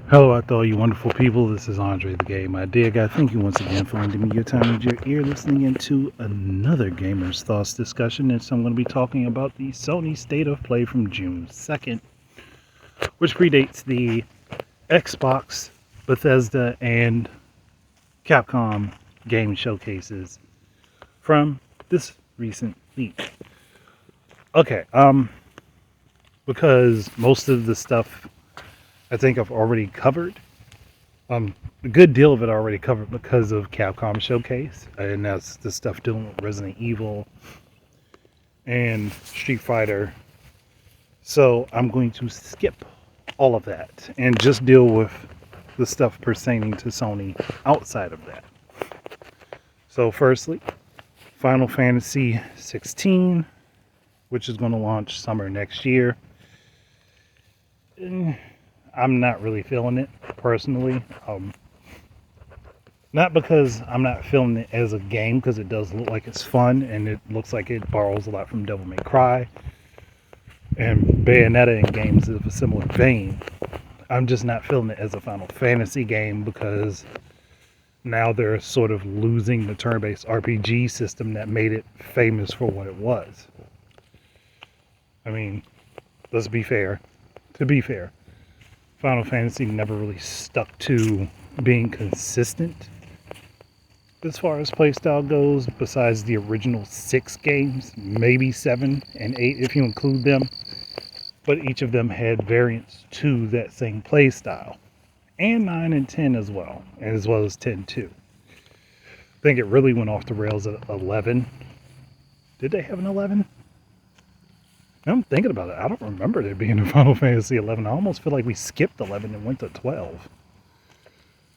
Hello out there, all you wonderful people. This is Andre the Game Idea Guy. Thank you once again for lending me your time and your ear listening into another Gamer's Thoughts discussion. And so I'm going to be talking about the Sony State of Play from June 2nd, which predates the Xbox, Bethesda, and Capcom game showcases from this recent week. Okay, because most of the stuff I think I've already covered. A good deal of it already covered because of Capcom Showcase, and that's the stuff dealing with Resident Evil and Street Fighter. So I'm going to skip all of that and just deal with the stuff pertaining to Sony outside of that. So firstly, Final Fantasy 16, which is going to launch summer next year. I'm not really feeling it personally. Not because I'm not feeling it as a game, because it does look like it's fun and it looks like it borrows a lot from Devil May Cry and Bayonetta in games of a similar vein. I'm just not feeling it as a Final Fantasy game because now they're sort of losing the turn-based RPG system that made it famous for what it was. I mean, let's be fair. To be fair, Final Fantasy never really stuck to being consistent as far as playstyle goes, besides the original 6 games, maybe 7 and 8 if you include them. But each of them had variants to that same playstyle. And 9 and 10 as well as 10-2. I think it really went off the rails at 11. Did they have an 11? I'm thinking about it. I don't remember there being a Final Fantasy 11. I almost feel like we skipped 11 and went to 12.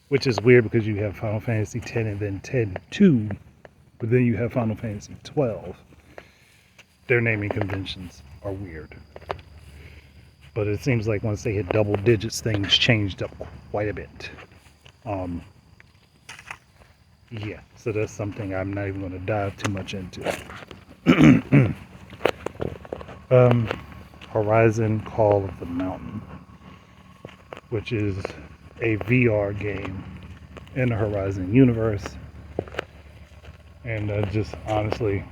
Which is weird because you have Final Fantasy 10 and then 10-2. But then you have Final Fantasy 12. Their naming conventions are weird. But it seems like once they hit double digits, things changed up quite a bit. Yeah, so that's something I'm not even going to dive too much into. Horizon Call of the Mountain, which is a VR game in the Horizon universe. And I just honestly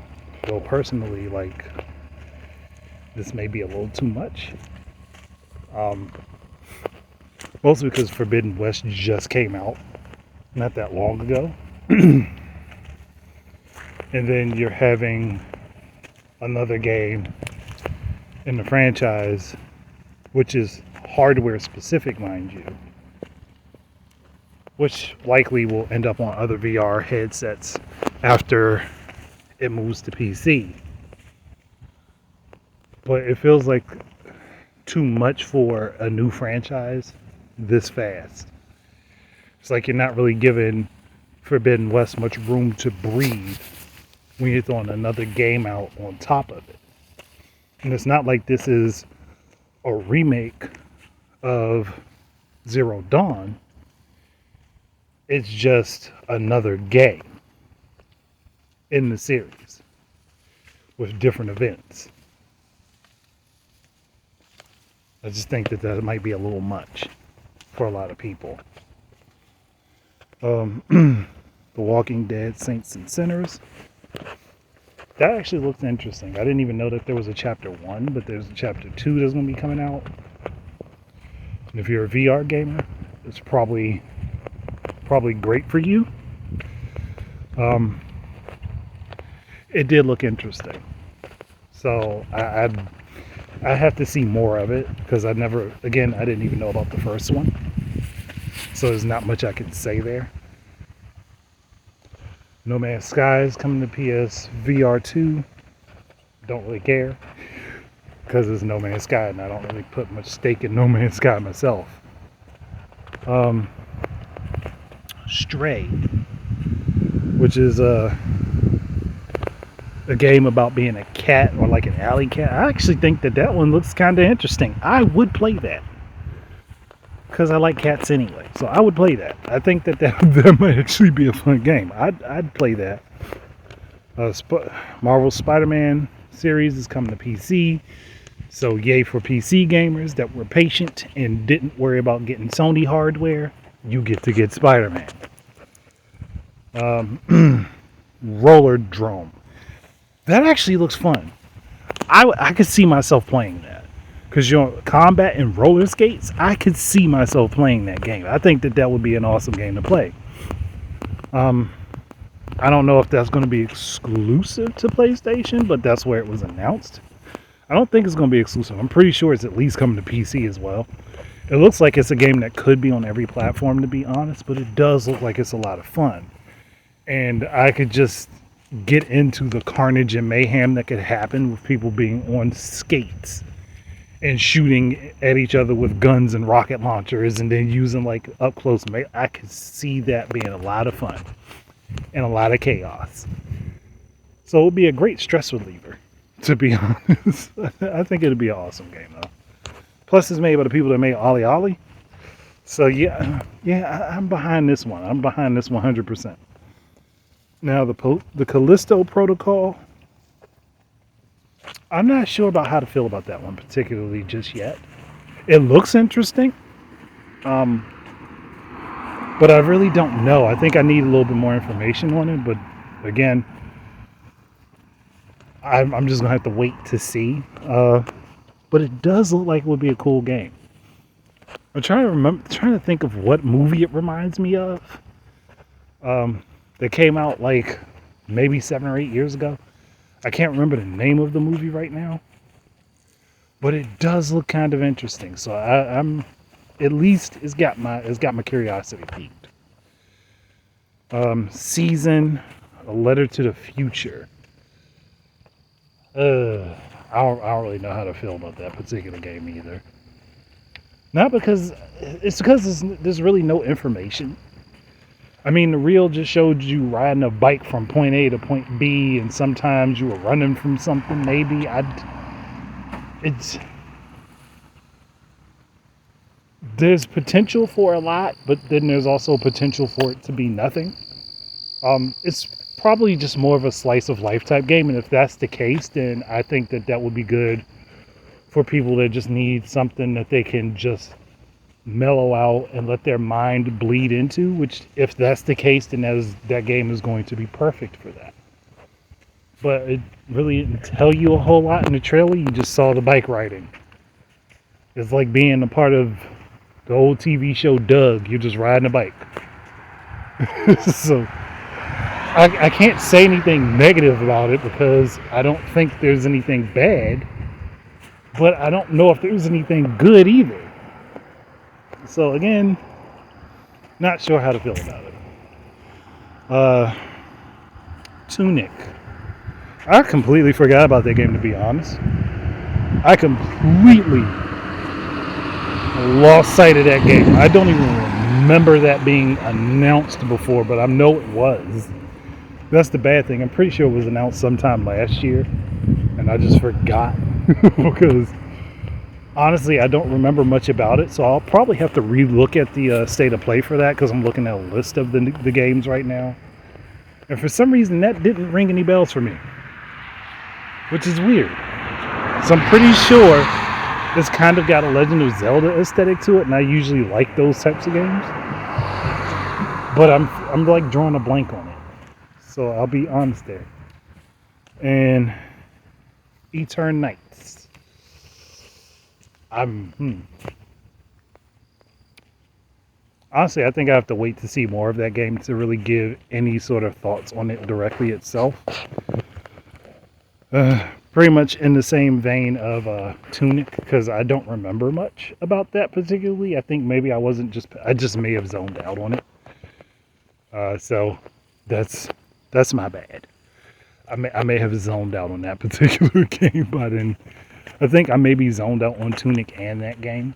feel personally like this may be a little too much. Mostly because Forbidden West just came out not that long ago. And then you're having another game in the franchise, which is hardware specific, mind you, which likely will end up on other VR headsets after it moves to PC. But it feels like too much for a new franchise this fast. It's like you're not really giving Forbidden West much room to breathe when you're throwing another game out on top of it. And it's not like this is a remake of Zero Dawn. It's just another game in the series with different events. I just think that might be a little much for a lot of people. The Walking Dead Saints and Sinners. That actually looks interesting. I didn't even know that there was a chapter 1, but there's a chapter 2 that's going to be coming out. And if you're a VR gamer, it's probably great for you. It did look interesting. So I have to see more of it because I didn't even know about the first one. So there's not much I can say there. No Man's Sky is coming to PS VR 2. Don't really care because it's No Man's Sky and I don't really put much stake in No Man's Sky myself. Stray, which is a game about being a cat or like an alley cat. I actually think that one looks kind of interesting. I would play that because I like cats anyway, so I would play that. I think that might actually be a fun game. I'd play that. Marvel Spider-Man series is coming to PC. So yay for PC gamers that were patient and didn't worry about getting Sony hardware. You get to get Spider-Man. Roller Drome. That actually looks fun. I could see myself playing that. Because, you know, combat and roller skates, I could see myself playing that game. I think that that would be an awesome game to play. I don't know if that's going to be exclusive to PlayStation, but that's where it was announced. I don't think it's going to be exclusive. I'm pretty sure it's at least coming to PC as well. It looks like it's a game that could be on every platform, to be honest, but it does look like it's a lot of fun. And I could just get into the carnage and mayhem that could happen with people being on skates and shooting at each other with guns and rocket launchers and then using like up close. I could see that being a lot of fun and a lot of chaos. So it would be a great stress reliever, to be honest. I think it would be an awesome game though. Plus it's made by the people that made Ollie Ollie. So yeah, I'm behind this one. I'm behind this 100%. Now the Callisto Protocol, I'm not sure about how to feel about that one particularly just yet. It looks interesting, but I really don't know. I think I need a little bit more information on it. But again, I'm just gonna have to wait to see. But it does look like it would be a cool game. I'm trying to think of what movie it reminds me of. That came out like maybe 7 or 8 years ago. I can't remember the name of the movie right now, but it does look kind of interesting. So I'm at least it's got my curiosity peaked. Season, A Letter to the Future. I don't really know how to feel about that particular game either. Not because there's really no information. I mean, the reel just showed you riding a bike from point A to point B, and sometimes you were running from something. Maybe there's potential for a lot, but then there's also potential for it to be nothing. It's probably just more of a slice of life type game, and if that's the case, then I think that would be good for people that just need something that they can just mellow out and let their mind bleed into, which if that's the case, then that game is going to be perfect for that. But it really didn't tell you a whole lot in the trailer. You just saw the bike riding. It's like being a part of the old TV show Doug. You're just riding a bike. So I can't say anything negative about it because I don't think there's anything bad, but I don't know if there's anything good either. So again, not sure how to feel about it. Tunic. I completely forgot about that game, to be honest. I completely lost sight of that game. I don't even remember that being announced before, but I know it was. That's the bad thing. I'm pretty sure it was announced sometime last year, and I just forgot because honestly, I don't remember much about it, so I'll probably have to re-look at the state of play for that because I'm looking at a list of the games right now. And for some reason, that didn't ring any bells for me, which is weird. So I'm pretty sure this kind of got a Legend of Zelda aesthetic to it, and I usually like those types of games. But I'm like drawing a blank on it, so I'll be honest there. And Etern Nights. Honestly, I think I have to wait to see more of that game to really give any sort of thoughts on it directly itself. Pretty much in the same vein of Tunic, because I don't remember much about that particularly. I think maybe I just may have zoned out on it. So that's my bad. I may have zoned out on that particular game, but I think I may be zoned out on Tunic and that game,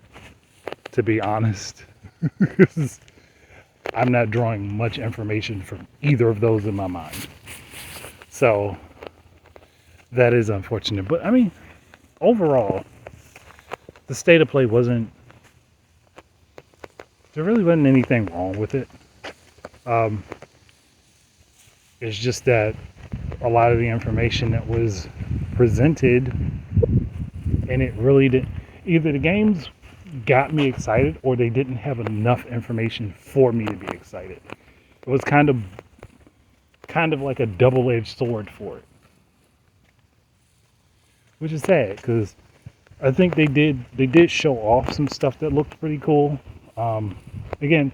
to be honest. Because I'm not drawing much information from either of those in my mind. So that is unfortunate. But I mean, overall, the state of play there really wasn't anything wrong with it. It's just that a lot of the information that was presented and it really did. Either the games got me excited, or they didn't have enough information for me to be excited. It was kind of like a double-edged sword for it, which is sad because I think they did show off some stuff that looked pretty cool. Again,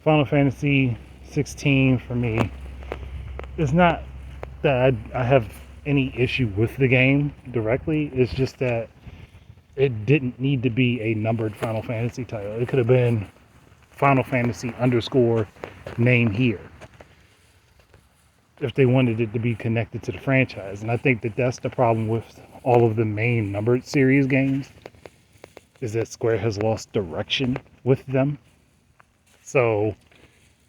Final Fantasy 16 for me is not that I have any issue with the game directly. It's just that it didn't need to be a numbered Final Fantasy title. It could have been Final Fantasy underscore name here if they wanted it to be connected to the franchise. And I think that that's the problem with all of the main numbered series games, is that Square has lost direction with them. So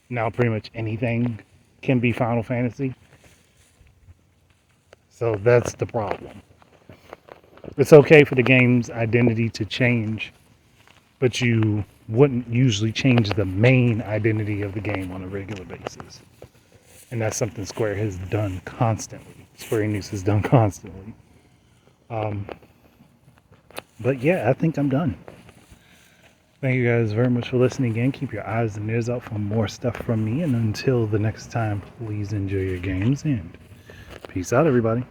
now pretty much anything can be Final Fantasy. So that's the problem. It's okay for the game's identity to change, but you wouldn't usually change the main identity of the game on a regular basis. And that's something Square has done constantly. Square Enix has done constantly. But yeah, I think I'm done. Thank you guys very much for listening again. Keep your eyes and ears out for more stuff from me. And until the next time, please enjoy your games and peace out, everybody.